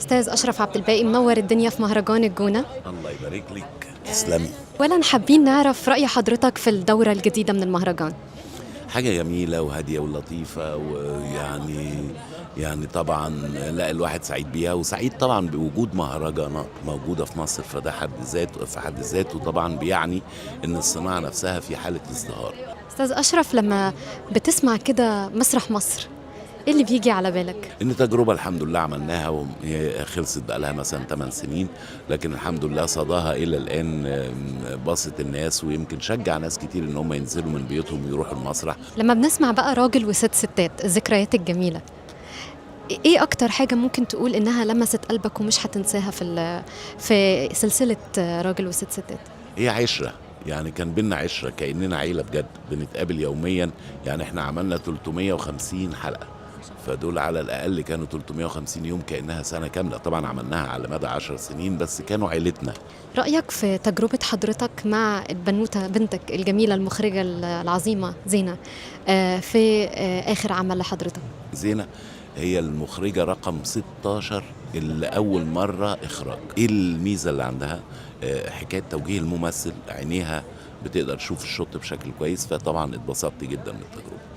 أستاذ أشرف عبد الباقي، منور الدنيا في مهرجان الجونة. الله يبارك لك، تسلمي. أولاً حابين نعرف رأي حضرتك في الدورة الجديدة من المهرجان. حاجة جميلة وهادية ولطيفة، ويعني طبعا لا الواحد سعيد بيها، وسعيد طبعا بوجود مهرجانات موجودة في مصر، فده في حد ذاته طبعا بيعني ان الصناعة نفسها في حالة ازدهار. أستاذ أشرف، لما بتسمع كده مسرح مصر، إيه اللي بيجي على بالك؟ ان تجربة الحمد لله عملناها، وهي خلصت بقى لها مثلا 8 سنين، لكن الحمد لله صداها الى الان بسط الناس، ويمكن شجع ناس كتير ان هم ينزلوا من بيوتهم ويروحوا المسرح. لما بنسمع بقى راجل وست ستات، الذكريات الجميلة، إيه أكتر حاجة ممكن تقول إنها لمست قلبك ومش هتنساها في سلسلة راجل وست ستات؟ هي عشرة، يعني كان بينا عشرة كأننا عيلة بجد، بنتقابل يوميا. يعني احنا عملنا 350 حلقة، فدول على الأقل كانوا 350 يوم، كأنها سنة كاملة. طبعا عملناها على مدى 10 سنين، بس كانوا عيلتنا. رأيك في تجربة حضرتك مع البنوتة بنتك الجميلة المخرجة العظيمة زينة في آخر عمل لحضرتك؟ زينة هي المخرجة رقم 16 اللي أول مرة إخراج. إيه الميزة اللي عندها؟ حكاية توجيه الممثل، عينيها بتقدر تشوف الشوط بشكل كويس، فطبعا اتبسطت جدا من التجربة.